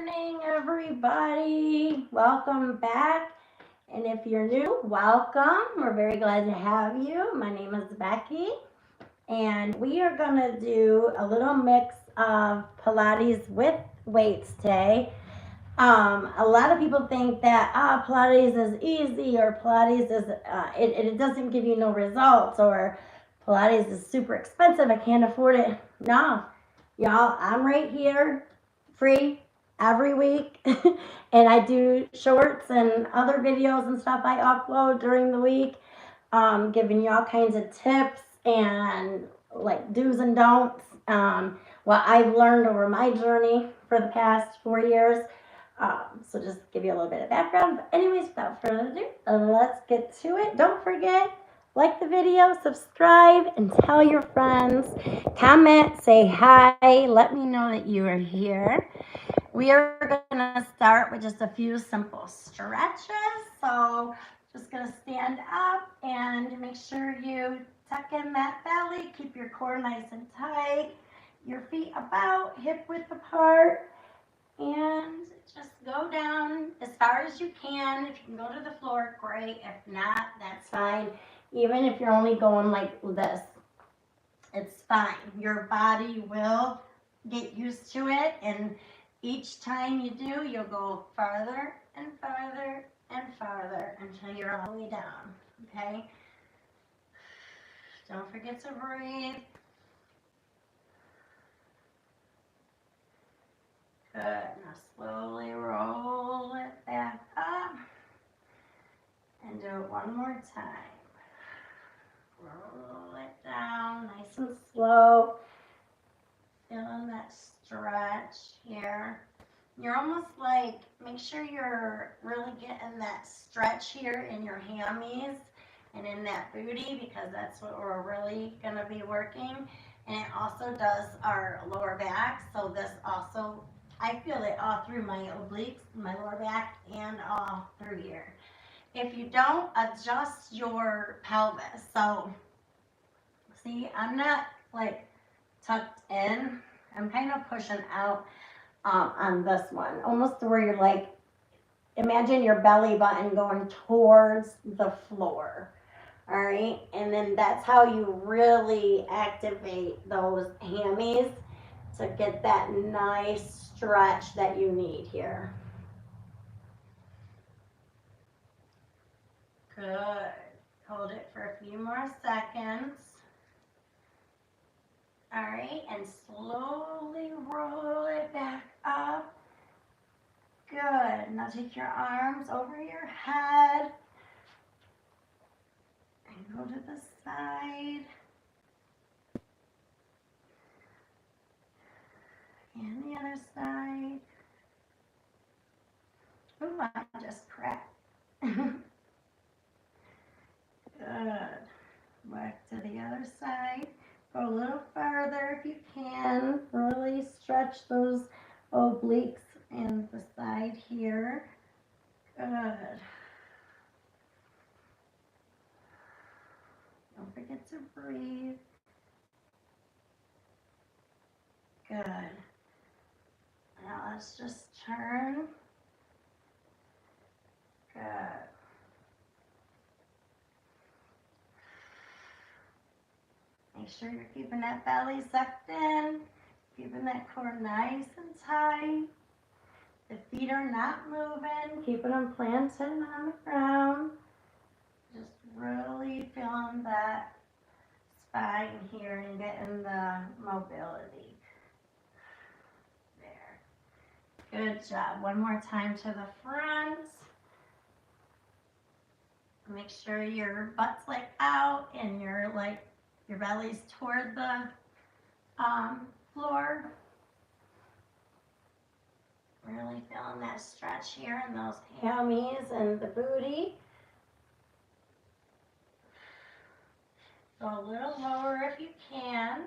morning, everybody. Welcome back. And if you're new, welcome. We're very glad to have you. My name is Becky, and we are going to do a little mix of Pilates with weights today. A lot of people think that Pilates is easy or Pilates is it doesn't give you no results or Pilates is super expensive. I can't afford it. No, y'all, I'm right here, free every week, and I do shorts and other videos and stuff I upload during the week, giving you all kinds of tips and like do's and don'ts. What I've learned over my journey for the past 4 years. So just give you a little bit of background. But anyways, without further ado, let's get to it. Don't forget, like the video, subscribe, and tell your friends. Comment, say hi, let me know that you are here. We are going to start with just a few simple stretches. So just going to stand up and make sure you tuck in that belly. Keep your core nice and tight. Your feet about hip width apart. And just go down as far as you can. If you can go to the floor, great. If not, that's fine. Even if you're only going like this, it's fine. Your body will get used to it, and each time you do, you'll go farther and farther and farther until you're all the way down, okay? Don't forget to breathe. Good. Now slowly roll it back up and do it one more time. Roll it down nice and slow. Feeling that stretch here. You're almost like, make sure you're really getting that stretch here in your hammies and in that booty, because that's what we're really going to be working. And it also does our lower back. So this also, I feel it all through my obliques, my lower back, and all through here. If you don't, adjust your pelvis. So see, I'm not like tucked in. I'm kind of pushing out on this one, almost to where you're like, imagine your belly button going towards the floor. All right, and then that's how you really activate those hammies to get that nice stretch that you need here. Good. Hold it for a few more seconds. All right, and slowly roll it back up. Good. Now take your arms over your head and go to the side. And the other side. Ooh, I just cracked. Good. Back to the other side. Go a little farther if you can. Really stretch those obliques and the side here. Good. Don't forget to breathe. Good. Now let's just turn. Good. Make sure you're keeping that belly sucked in, keeping that core nice and tight. The feet are not moving, keeping them planted on the ground. Just really feeling that spine here and getting the mobility. There. Good job. One more time to the front. Make sure your butt's like out and your belly's toward the floor. Really feeling that stretch here in those hammies and the booty. Go a little lower if you can.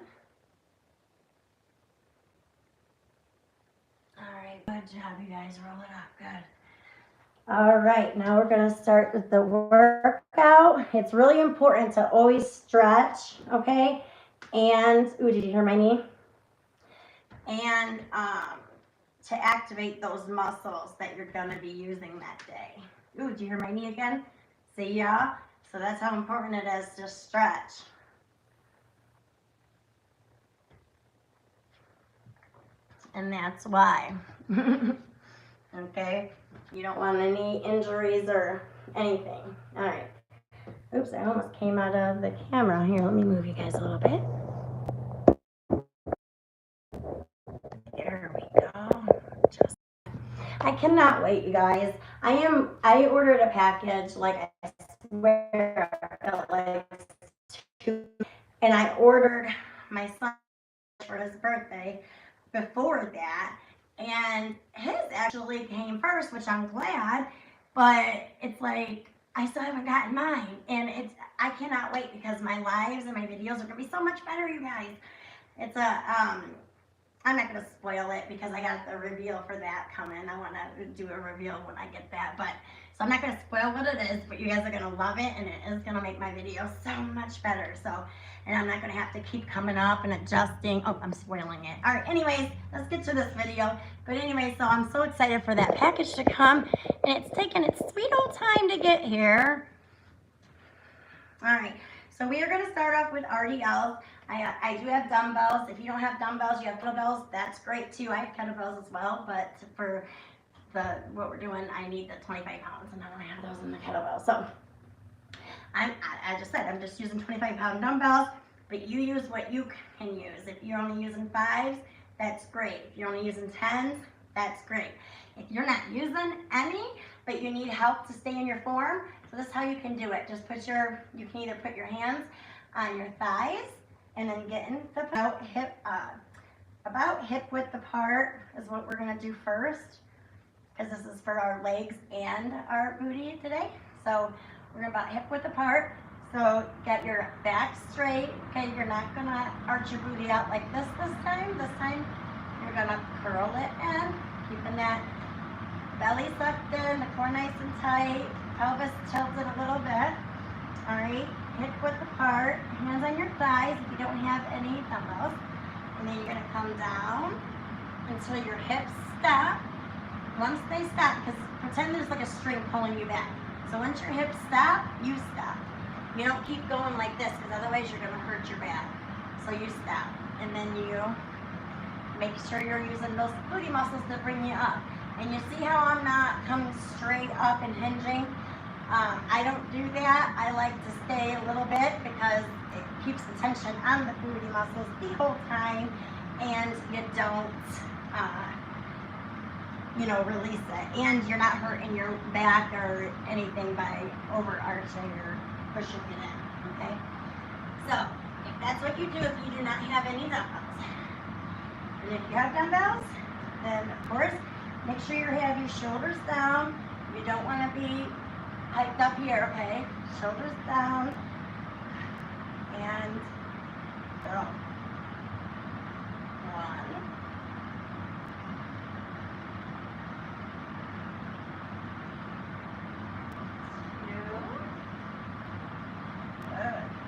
All right, good job, you guys. Roll it up. Good. All right, now we're going to start with the workout. It's really important to always stretch, okay? And, ooh, did you hear my knee? And to activate those muscles that you're going to be using that day. Ooh, do you hear my knee again? See ya? So that's how important it is to stretch. And that's why. Okay? You don't want any injuries or anything. All right. Oops, I almost came out of the camera. Here, let me move you guys a little bit. There we go. I cannot wait, you guys. I ordered a package, like I swear, I felt like and I ordered my son for his birthday before that, and his actually came first, which I'm glad, but it's like I still haven't gotten mine, and I cannot wait because my lives and my videos are gonna be so much better, you guys. It's I'm not going to spoil it because I got the reveal for that coming. I want to do a reveal when I get that. So I'm not going to spoil what it is, but you guys are going to love it, and it is going to make my video so much better. And I'm not going to have to keep coming up and adjusting. Oh, I'm spoiling it. All right, anyways, let's get to this video. But anyway, so I'm so excited for that package to come, and it's taken its sweet old time to get here. All right, so we are going to start off with RDLs. I do have dumbbells. If you don't have dumbbells, you have kettlebells. That's great too. I have kettlebells as well, but for what we're doing, I need the 25 pounds, and I don't have those in the kettlebell. So I just said I'm just using 25-pound dumbbells, but you use what you can use. If you're only using 5s, that's great. If you're only using 10s, that's great. If you're not using any, but you need help to stay in your form, so this is how you can do it. Just you can either put your hands on your thighs, and then get in about hip width apart is what we're going to do first, because this is for our legs and our booty today. So we're going to about hip width apart. So get your back straight. Okay, you're not going to arch your booty out like this time. This time you're going to curl it in, keeping that belly sucked in, the core nice and tight, pelvis tilted a little bit. All right. Hip width apart, hands on your thighs if you don't have any dumbbells. And then you're going to come down until your hips stop. Once they stop, because pretend there's like a string pulling you back. So once your hips stop, you stop. You don't keep going like this, because otherwise you're going to hurt your back. So you stop. And then you make sure you're using those booty muscles to bring you up. And you see how I'm not coming straight up and hinging? I don't do that. I like to stay a little bit because it keeps the tension on the booty muscles the whole time, and you don't, release it. And you're not hurting your back or anything by overarching or pushing it in, okay? So, if that's what you do if you do not have any dumbbells. And if you have dumbbells, then of course, make sure you have your shoulders down. You don't want to be hiked up here, okay? Shoulders down, and go. 1, 2, good. 3.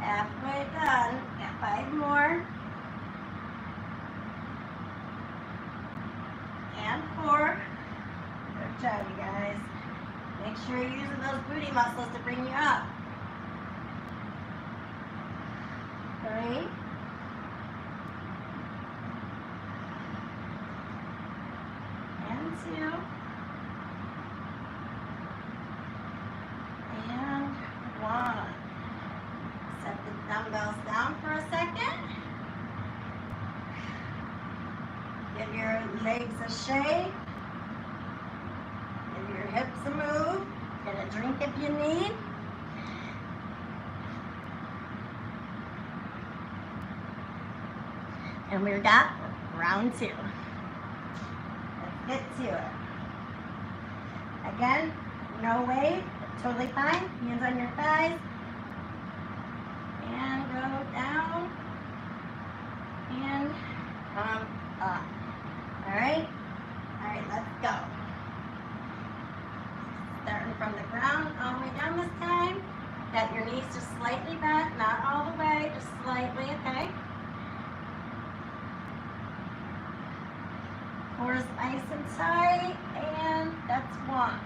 Halfway done. Got 5 more. And 4. Good job, you guys. Make sure you're using those booty muscles to bring you up. 3. And 2. And 1. Set the dumbbells down for a second. Give your legs a shake. Give your hips a move. Get a drink if you need. And we're got round 2. Let's get to it. Again, no weight, totally fine. Hands on your thighs. And go down. come up. All right? All right, let's go. Starting from the ground all the way down this time. Got your knees just slightly bent, not all the way, just slightly, okay? Core is nice and tight, and that's 1.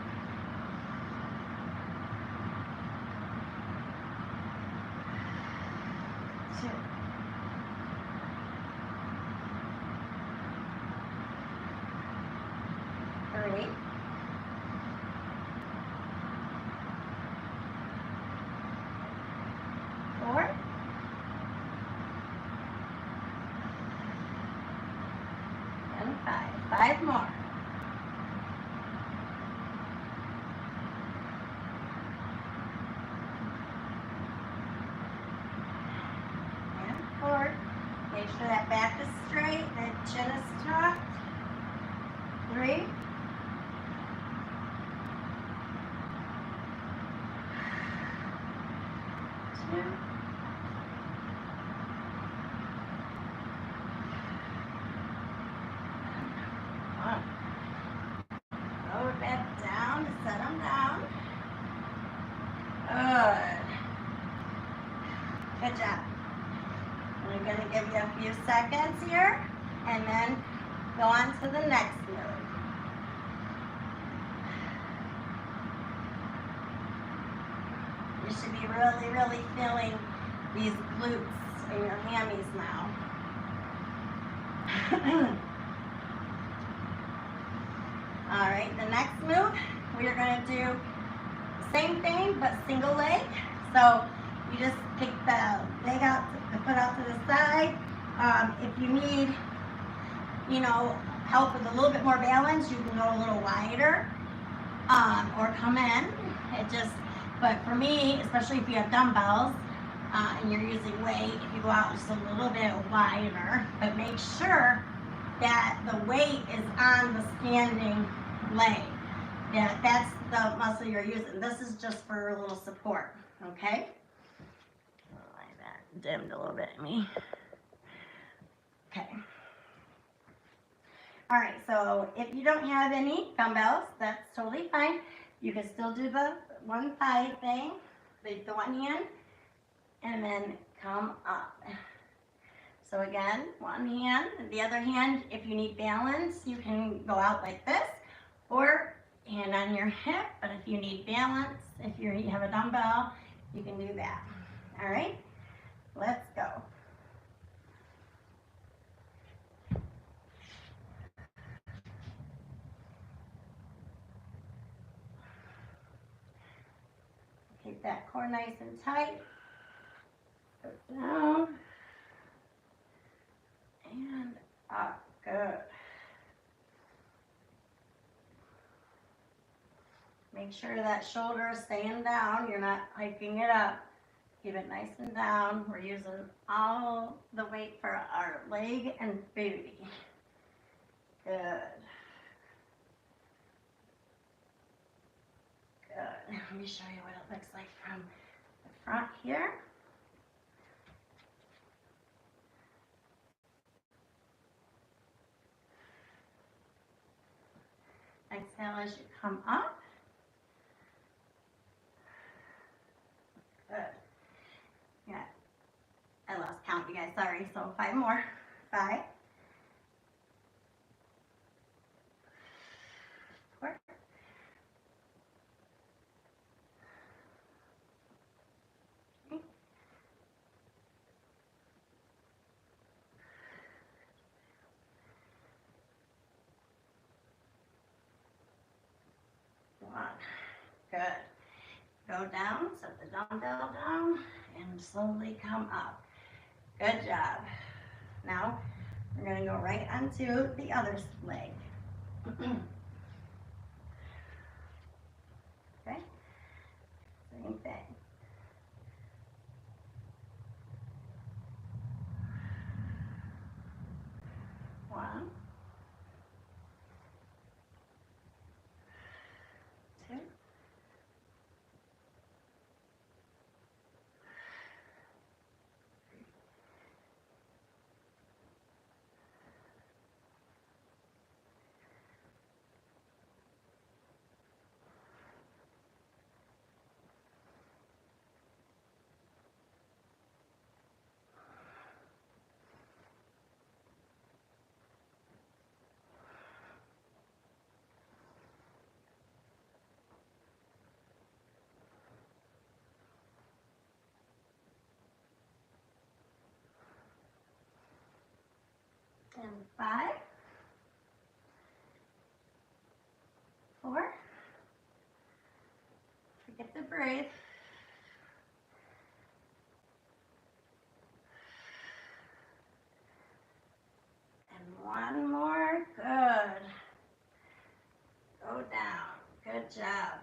2. 3. 4. And 5. 5 more. And 4. Make sure that back is straight, that chin is tucked. 3. 2. 1. Lower back down to set them down. Good. Good job. We're going to give you a few seconds here and then go on to the next move. You should be really, really feeling these glutes and your hammies now. All right, the next move, we are going to do the same thing but single leg. So you just pick the leg out, the foot out to the side. If you need, help with a little bit more balance, you can go a little wider or come in. But for me, especially if you have dumbbells and you're using weight, if you go out just a little bit wider, but make sure that the weight is on the standing leg. Yeah, that's the muscle you're using. This is just for a little support, okay? Like that, dimmed a little bit in me. Okay. All right, so if you don't have any dumbbells, that's totally fine. You can still do the one thigh thing, the one hand, and then come up. So again, one hand, the other hand, if you need balance, you can go out like this, or hand on your hip, but if you need balance, if you have a dumbbell, you can do that. All right, let's go. Keep that core nice and tight. Go down and up. Good. Make sure that shoulder is staying down. You're not hiking it up. Keep it nice and down. We're using all the weight for our leg and booty. Good. Good. Let me show you what it looks like from the front here. Exhale as you come up. Good. Yeah. I lost count, you guys. Sorry. So 5 more. 5. 4. 3. 1. Good. Go down, set the dumbbell down, and slowly come up. Good job. Now, we're going to go right onto the other leg. Okay? Same thing. One. 2. 3. and 5, 4, forget to breathe, and one more, good, go down, good job.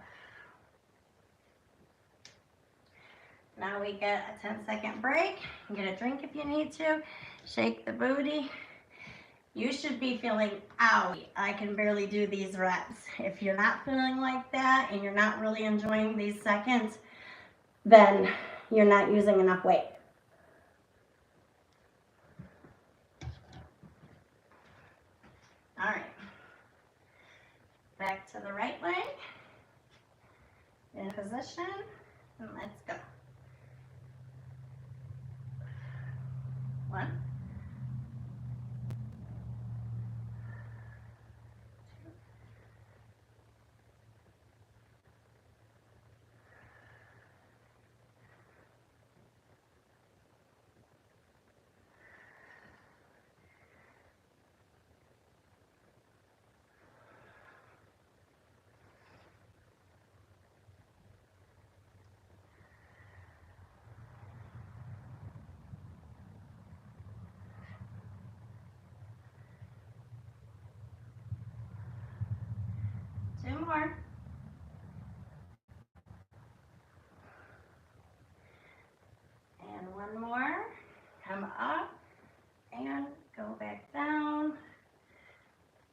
Now we get a 10-second break. You get a drink if you need to. Shake the booty. You should be feeling, ow, I can barely do these reps. If you're not feeling like that and you're not really enjoying these seconds, then you're not using enough weight. All right. Back to the right leg. In position, and let's go. 1, 2 more. And 1 more. Come up and go back down.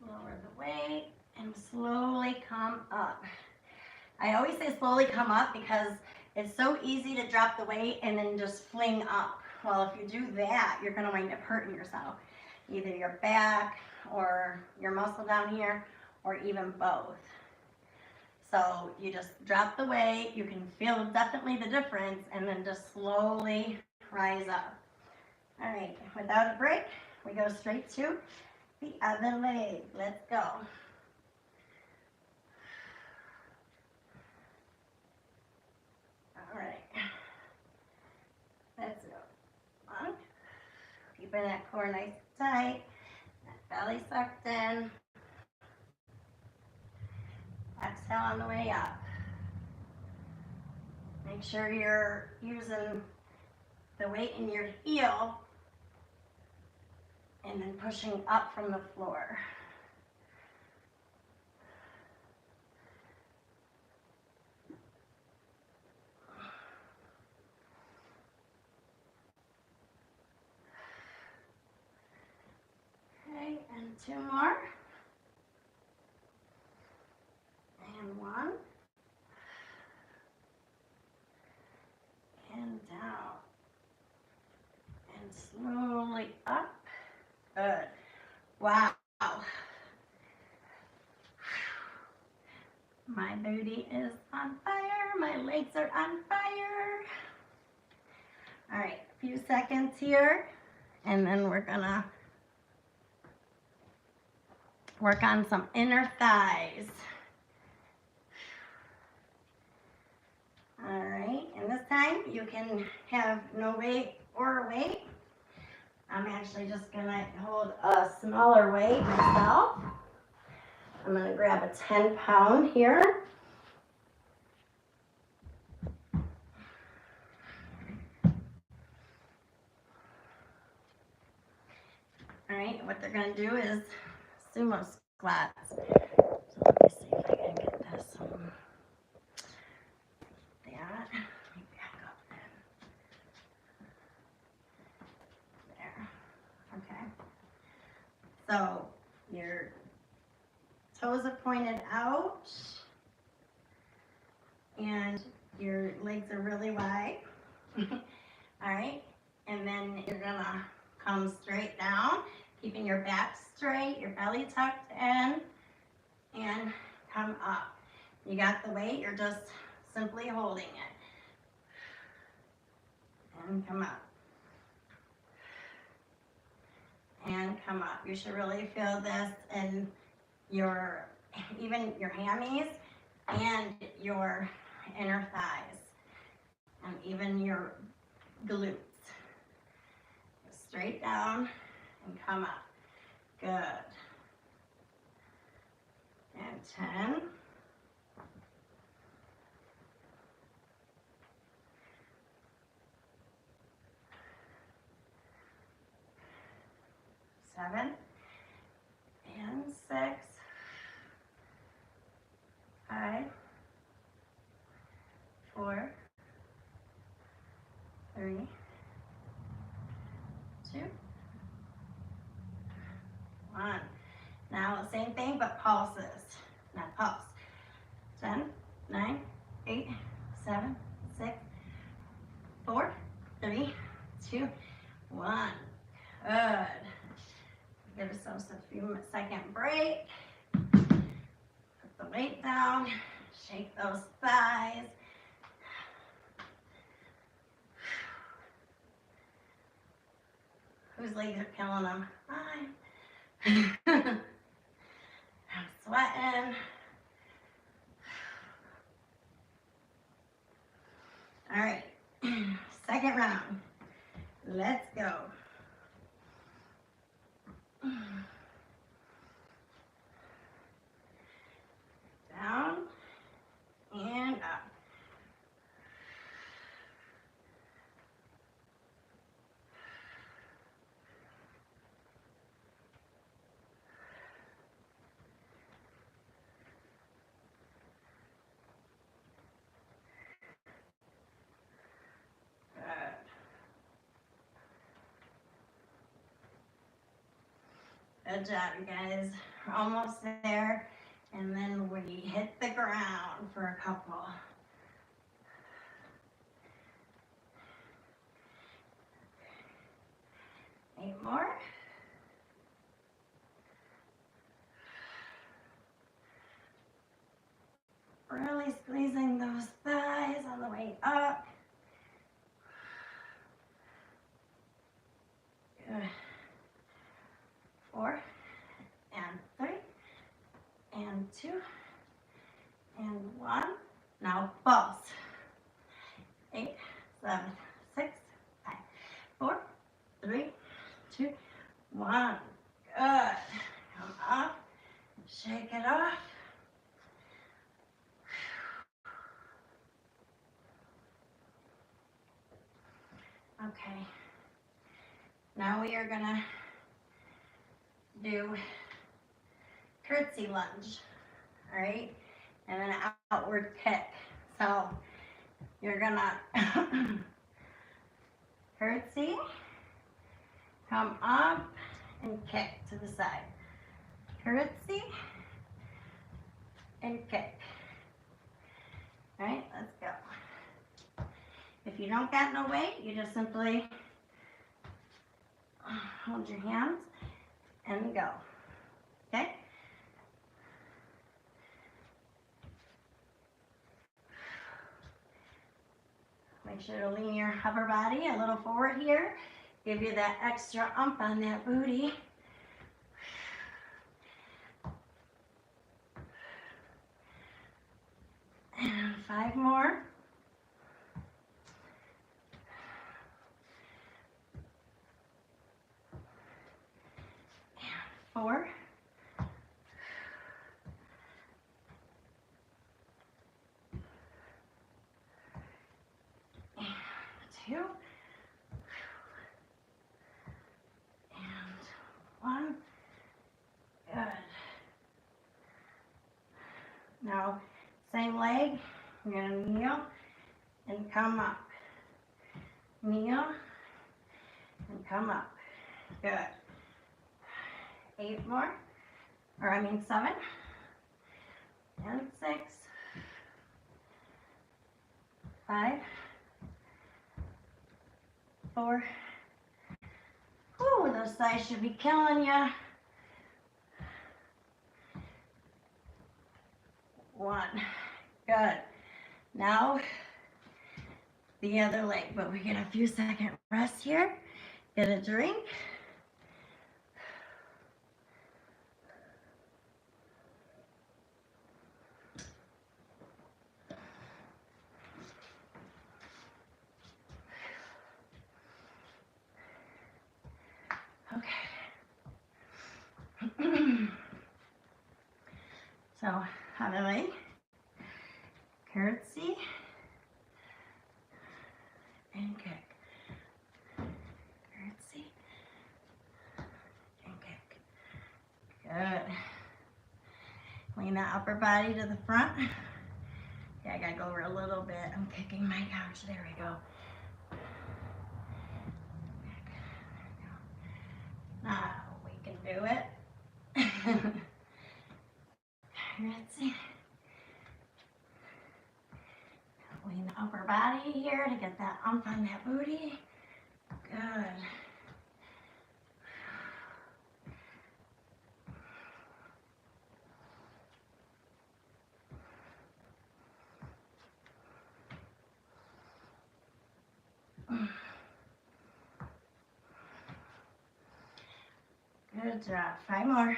Lower the weight and slowly come up. I always say slowly come up because it's so easy to drop the weight and then just fling up. Well, if you do that, you're going to wind up hurting yourself. Either your back or your muscle down here or even both. So you just drop the weight, you can feel definitely the difference, and then just slowly rise up. All right, without a break, we go straight to the other leg. Let's go. All right, let's go. 1, keeping that core nice and tight, that belly sucked in. Exhale on the way up. Make sure you're using the weight in your heel and then pushing up from the floor. Okay, and 2 more. And 1. And down. And slowly up. Good. Wow. My booty is on fire. My legs are on fire. All right, a few seconds here. And then we're gonna work on some inner thighs. All right, and this time you can have no weight or weight. I'm actually just gonna hold a smaller weight myself. I'm gonna grab a 10-pound here. All right, what they're gonna do is sumo squats. So let me see if I can get this. That. Let me back up then. There. Okay. So your toes are pointed out and your legs are really wide. All right. And then you're gonna come straight down, keeping your back straight, your belly tucked in, and come up. You got the weight, you're just simply holding it. And come up. And come up. You should really feel this in your, even your hammies and your inner thighs and even your glutes. Straight down and come up. Good. And 10. 7 and 6. 5, 4, 3, 2, 1. Now the same thing, but pulses. Now pulse. 10, 9, 8, 7, 6, 4, 3, 2, 1. Good. Give ourselves a few second break. Put the weight down. Shake those thighs. Whose legs are killing them? Mine. I'm sweating. All right. Second round. Let's go. Down and up. Good job, you guys. We're almost there. And then we hit the ground for a couple. Eight more. Really squeezing those thighs on the way up. Good. 4 and 3 and 2 and 1. Now pulse. 8, 7, 6, 5, 4, 3, 2, 1. Good. Come up. Shake it off. Okay. Now we are gonna do curtsy lunge, all right? And then outward kick. So you're gonna curtsy, come up, and kick to the side. Curtsy, and kick. All right, let's go. If you don't got no weight, you just simply hold your hands and go. Okay? Make sure to lean your upper body a little forward here. Give you that extra ump on that booty. And 5 more. And 4. And 2. And 1. Good. Now, same leg. You're going to kneel and come up. Kneel and come up. Good. 8 more. Or I mean 7. And 6. 5. 4. Whew, those thighs should be killing you. 1. Good. Now, the other leg, but we get a few second rest here. Get a drink. Okay. So out of the way, curtsy, and kick. Curtsy, and kick. Good. Lean that upper body to the front. Yeah, I gotta go over a little bit. I'm kicking my couch. There we go. Now we can do it. Curtsy. Lean the upper body here to get that ump on that booty. Good. Good job. 5 more.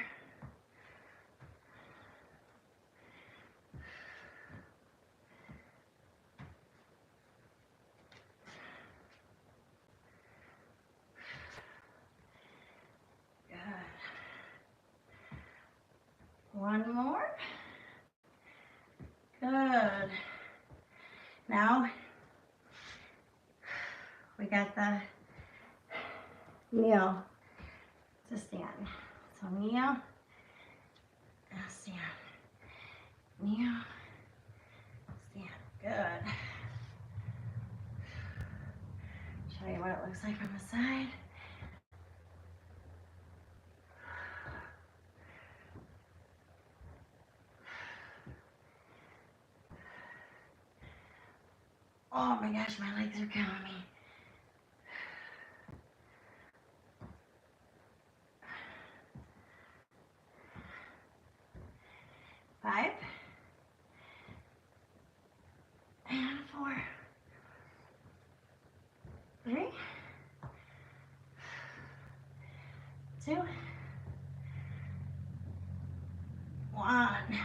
Good. 1 more. Good. Now we got the kneel to stand. So kneel, stand. Kneel, stand. Good. Show you what it looks like from the side. Oh my gosh, my legs are killing me. Five. And 4. 3. 2. 1.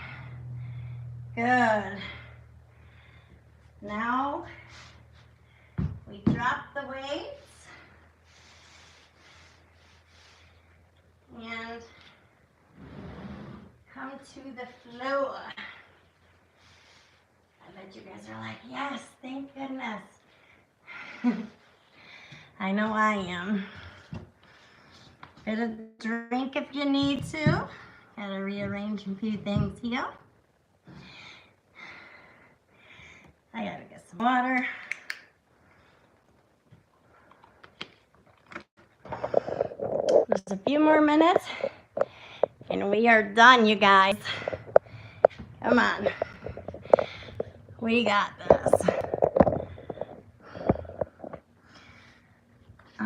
Good. Now we drop the weights and come to the floor. I bet you guys are like, yes, thank goodness. I know I am. Get a drink if you need to. Gotta rearrange a few things here. I gotta get some water. Just a few more minutes and we are done, you guys. Come on. We got this.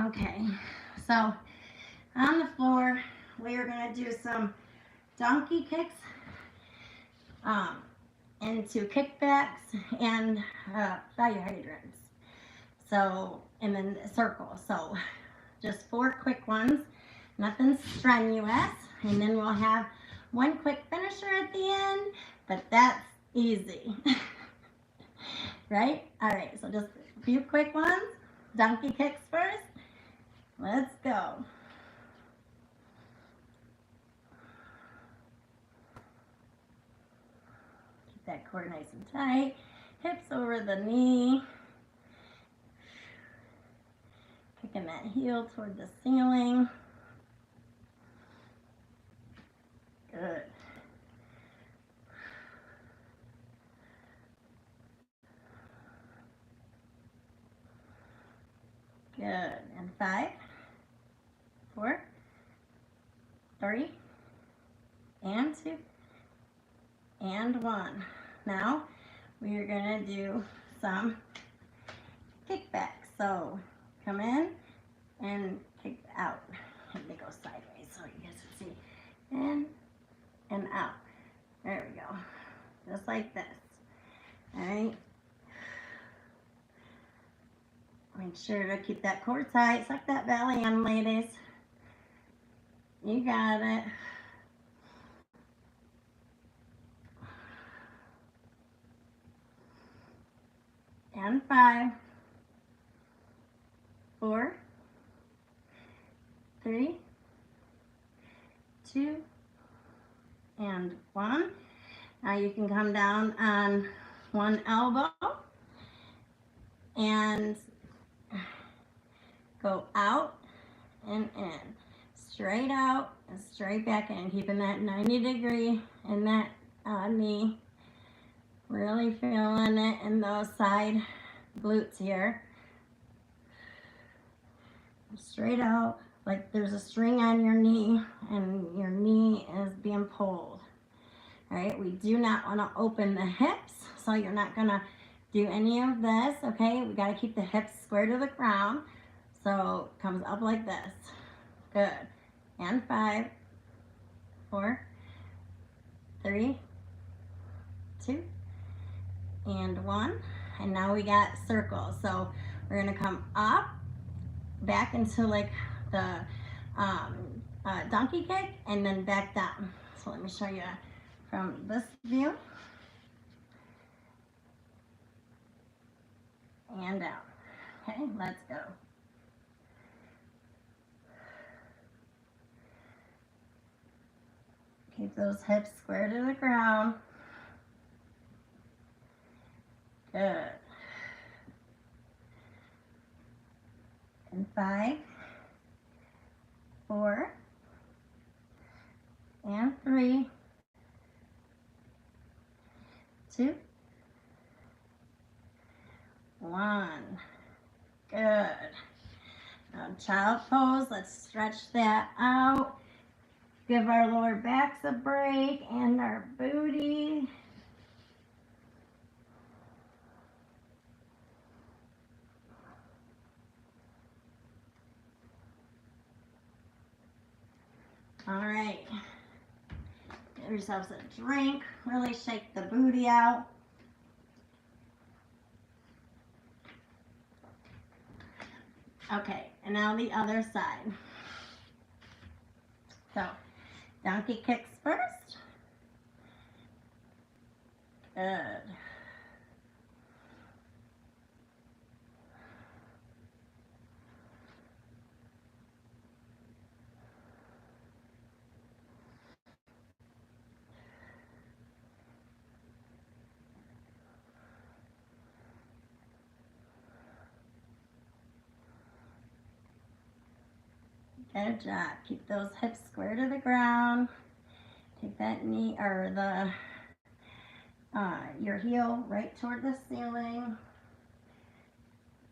Okay, so on the floor, we are gonna do some donkey kicks into kickbacks and fire hydrants. So, and then a circle. So just 4 quick ones, nothing strenuous. And then we'll have 1 quick finisher at the end, but that's easy. Right? All right, so just a few quick ones. Donkey kicks first. Let's go. Keep that core nice and tight. Hips over the knee. Kicking that heel toward the ceiling. Good. Good. And 5, 4, 3, and 2, and 1. Now we are going to do some kickbacks. So come in and kick out. Let me go sideways so you guys can see. In and out. There we go. Just like this. All right. Make sure to keep that core tight. Suck that belly in, ladies. You got it. And 5, 4, 3, 2, and 1. Now you can come down on one elbow and go out and in. Straight out and straight back in, keeping that 90 degree in that knee. Really feeling it in those side glutes here. Straight out, like there's a string on your knee and your knee is being pulled. All right, we do not want to open the hips, so you're not going to do any of this, okay? We got to keep the hips square to the ground, so it comes up like this. Good. And 5, 4, 3, 2, and 1. And now we got circles. So we're gonna come up, back into like the donkey kick, and then back down. So let me show you from this view. And down. Okay, let's go. Keep those hips square to the ground. Good. And 5, 4, and 3, 2, 1. Good. Now child pose, let's stretch that out. Give our lower backs a break and our booty. All right. Give yourselves a drink. Really shake the booty out. Okay, and now the other side. So, donkey kicks first. Good. Good job. Keep those hips square to the ground. Take that knee or the your heel right toward the ceiling.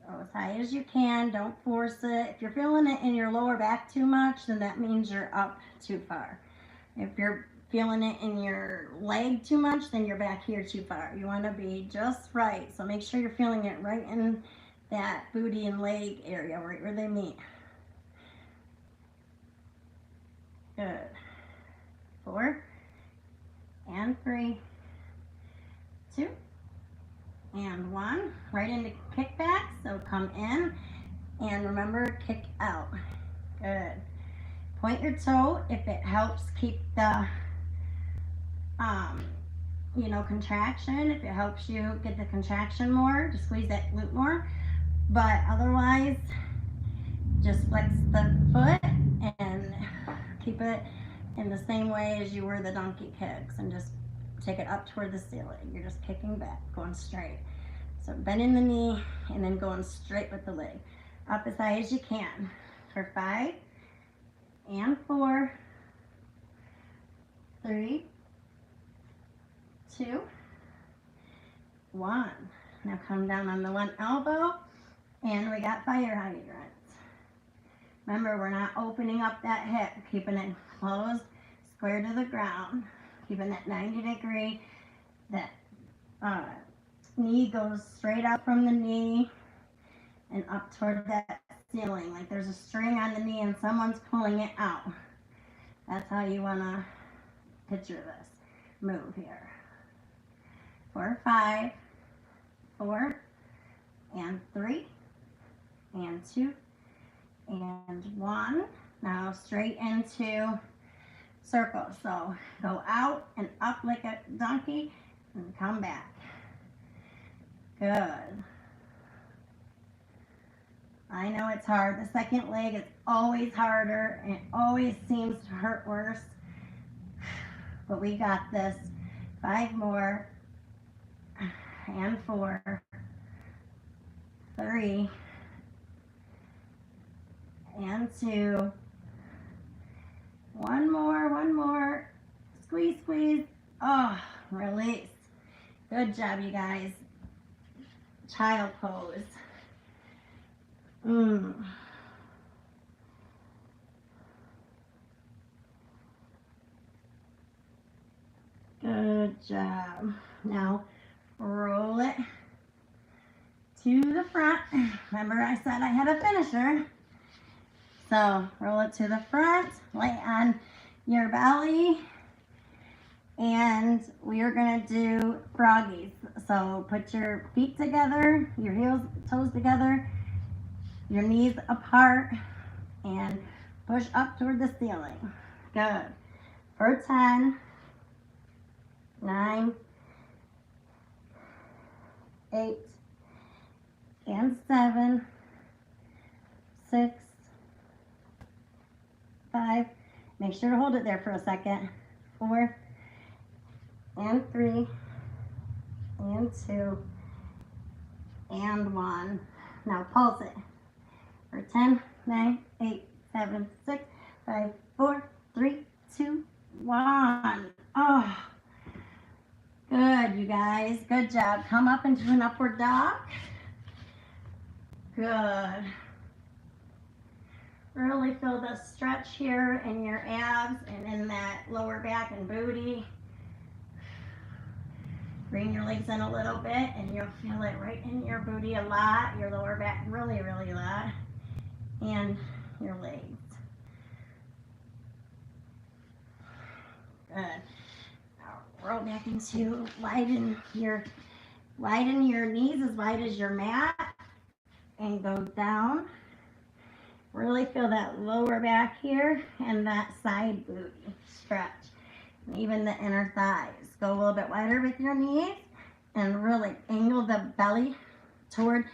Go as high as you can. Don't force it. If you're feeling it in your lower back too much, then that means you're up too far. If you're feeling it in your leg too much, then you're back here too far. You want to be just right. So make sure you're feeling it right in that booty and leg area, right where they meet. Good. 4, and 3, 2, and 1. Right into kickback. So come in and remember, kick out. Good. Point your toe if it helps keep the contraction. If it helps you get the contraction more, just squeeze that glute more. But otherwise, just flex the foot and keep it in the same way as you were the donkey kicks, and just take it up toward the ceiling. You're just kicking back, going straight. So bending the knee and then going straight with the leg. Up as high as you can for 5, and 4, 3, 2, 1. Now come down on the one elbow, and we got fire hydrants. Remember, we're not opening up that hip, keeping it closed, square to the ground, keeping that 90 degree. That knee goes straight out from the knee and up toward that ceiling, like there's a string on the knee and someone's pulling it out. That's how you want to picture this move here. 4, 5, 4, and 3, and 2, and 1. Now straight into circle. So go out and up like a donkey and come back. Good. I know it's hard. The second leg is always harder and it always seems to hurt worse. But we got this. 5 more, and 4, 3, and 2, one more, squeeze, squeeze, oh, release. Good job, you guys. Child pose. Good job. Now roll it to the front. Remember I said I had a finisher. So roll it to the front, lay on your belly, and we are gonna do froggies. So put your feet together, your heels, toes together, your knees apart, and push up toward the ceiling. Good. For 10, 9, 8, and 7, 6, 5. Make sure to hold it there for a second. 4, and 3, and 2, and 1. Now pulse it. For 10, 9, 8, 7, 6, 5, 4, 3, 2, 1. Oh, good, you guys. Good job. Come up into an upward dog. Good. Really feel the stretch here in your abs and in that lower back and booty. Bring your legs in a little bit and you'll feel it right in your booty a lot, your lower back really, really a lot, and your legs. Good. Now roll back into widen your knees as wide as your mat and go down. Really feel that lower back here and that side booty stretch. And even the inner thighs. Go a little bit wider with your knees and really angle the belly toward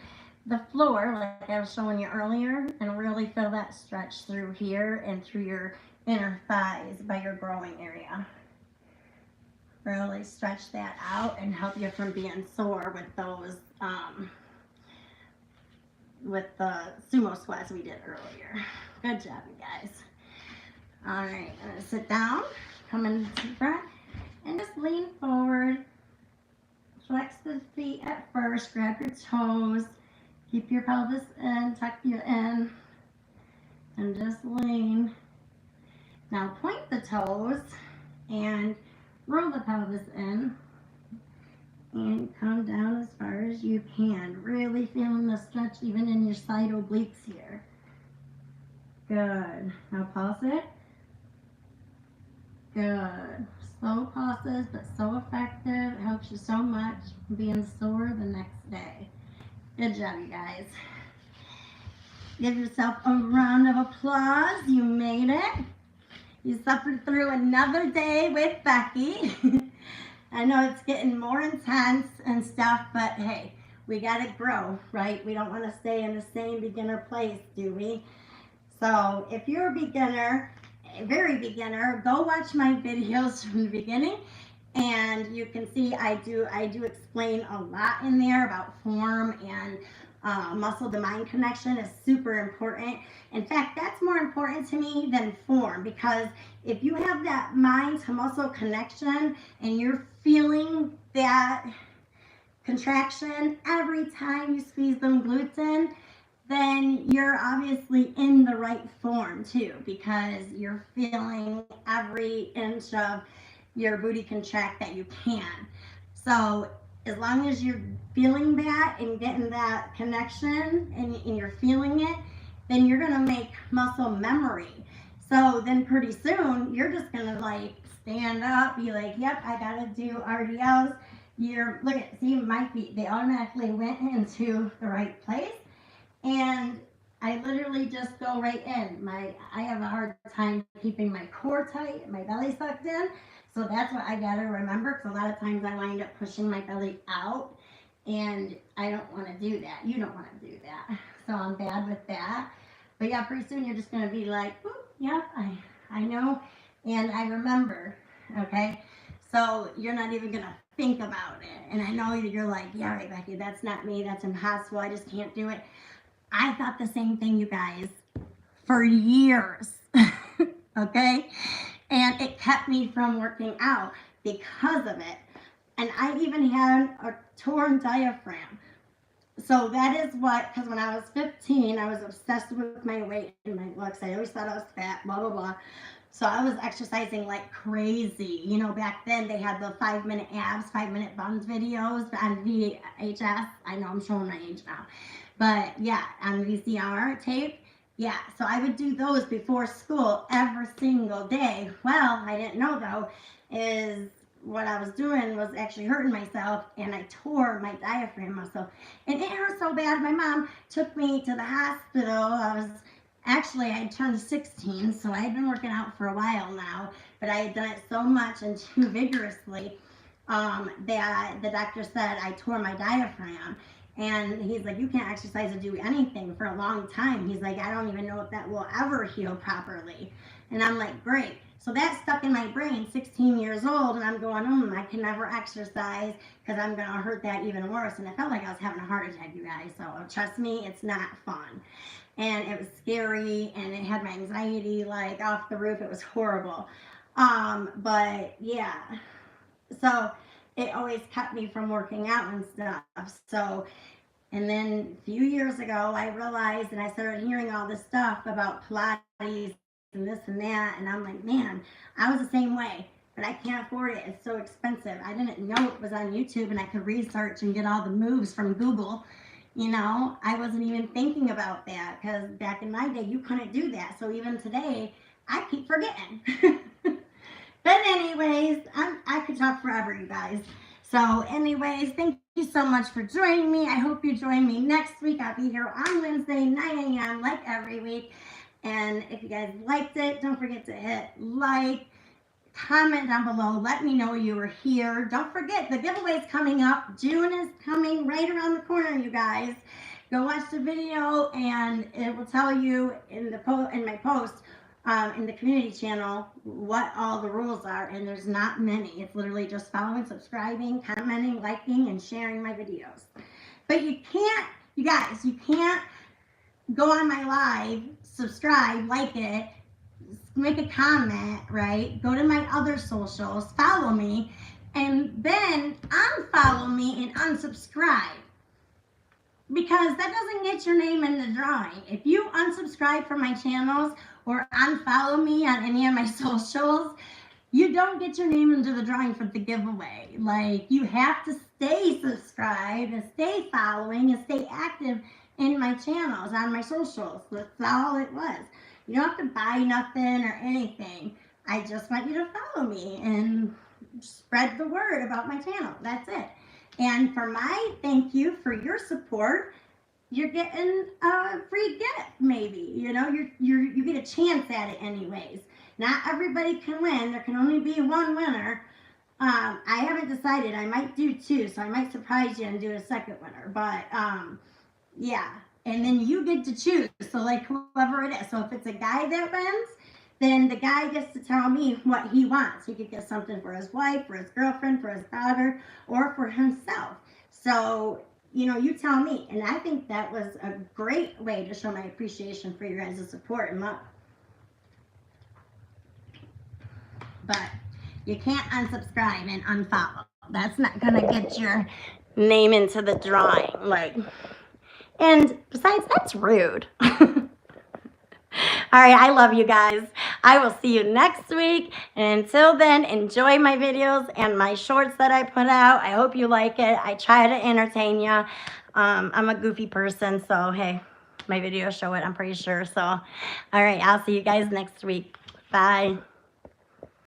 the floor like I was showing you earlier, and really feel that stretch through here and through your inner thighs by your growing area. Really stretch that out and help you from being sore with those with the sumo squats we did earlier. Good job, you guys. All right, I'm gonna sit down, come into the front, and just lean forward. Flex the feet at first, grab your toes, keep your pelvis in, tuck you in, and just lean. Now point the toes and roll the pelvis in and come down as far as you can. Really feeling the stretch even in your side obliques here. Good. Now pulse it. Good. Slow pulses, but so effective. It helps you so much being sore the next day. Good job, you guys. Give yourself a round of applause. You made it. You suffered through another day with Becky. I know it's getting more intense and stuff, but hey, we gotta grow, right? We don't want to stay in the same beginner place, do we? So if you're a beginner, a very beginner, go watch my videos from the beginning, and you can see I do explain a lot in there about form, and muscle to mind connection is super important. In fact, that's more important to me than form, because if you have that mind to muscle connection and you're feeling that contraction every time you squeeze them glutes in, then you're obviously in the right form too, because you're feeling every inch of your booty contract that you can. So as long as you're feeling that and getting that connection and you're feeling it, then you're gonna make muscle memory. So then pretty soon you're just gonna like stand up, be like, yep, I gotta do RDLs. Look at, see my feet, they automatically went into the right place. And I literally just go right in. I have a hard time keeping my core tight, my belly sucked in. So that's what I gotta remember, because a lot of times I wind up pushing my belly out, and I don't want to do that. You don't want to do that. So I'm bad with that. But yeah, pretty soon you're just gonna be like, yeah, I know, and I remember. Okay. So you're not even going to think about it. And I know you're like, yeah, right, Becky, that's not me. That's impossible. I just can't do it. I thought the same thing, you guys, for years. Okay? And it kept me from working out because of it. And I even had a torn diaphragm. So that is what, because when I was 15, I was obsessed with my weight and my looks. I always thought I was fat, blah, blah, blah. So I was exercising like crazy. You know, back then they had the 5-minute abs, 5-minute buns videos on VHS. I know I'm showing my age now. But yeah, on VCR tape. Yeah, so I would do those before school every single day. Well, I didn't know though, is what I was doing was actually hurting myself, and I tore my diaphragm muscle. And it hurt so bad, my mom took me to the hospital. I had turned 16, so I had been working out for a while now, but I had done it so much and too vigorously that the doctor said I tore my diaphragm. And he's like, you can't exercise or do anything for a long time. He's like, I don't even know if that will ever heal properly. And I'm like, great. So that stuck in my brain, 16 years old, and I'm going, I can never exercise because I'm going to hurt that even worse. And I felt like I was having a heart attack, you guys. So trust me, it's not fun. And it was scary, and it had my anxiety like off the roof. It was horrible. But yeah, so it always kept me from working out and stuff. So, and then a few years ago, I realized, and I started hearing all this stuff about Pilates and this and that, and I'm like, man, I was the same way, but I can't afford it. It's so expensive. I didn't know it was on YouTube, and I could research and get all the moves from Google. You know, I wasn't even thinking about that because back in my day, you couldn't do that. So even today, I keep forgetting. But anyways, I could talk forever, you guys. So anyways, thank you so much for joining me. I hope you join me next week. I'll be here on Wednesday, 9 a.m. like every week. And if you guys liked it, don't forget to hit like, comment down below. Let me know you were here. Don't forget, the giveaway's coming up. June is coming right around the corner, you guys. Go watch the video, and it will tell you in my post in the community channel what all the rules are, and there's not many. It's literally just following, subscribing, commenting, liking, and sharing my videos. But you can't, you guys, you can't go on my live, subscribe, like it, make a comment, right? Go to my other socials, follow me, and then unfollow me and unsubscribe. Because that doesn't get your name in the drawing. If you unsubscribe from my channels or unfollow me on any of my socials, you don't get your name into the drawing for the giveaway. Like, you have to stay subscribed and stay following and stay active in my channels, on my socials. That's all it was. You don't have to buy nothing or anything. I just want you to follow me and spread the word about my channel. That's it. And for my thank you for your support, you're getting a free gift, maybe. You know, you get a chance at it anyways. Not everybody can win. There can only be one winner. I haven't decided. I might do two, so I might surprise you and do a second winner. But yeah, and then you get to choose. So like whoever it is. So if it's a guy that wins, then the guy gets to tell me what he wants. He could get something for his wife, for his girlfriend, for his daughter, or for himself. So, you know, you tell me. And I think that was a great way to show my appreciation for your guys' support and love. But you can't unsubscribe and unfollow. That's not going to get your name into the drawing. Like, and besides, that's rude. All right, I love you guys. I will see you next week. And until then, enjoy my videos and my shorts that I put out. I hope you like it. I try to entertain you. I'm a goofy person, so hey, my videos show it, I'm pretty sure. So, all right, I'll see you guys next week. Bye.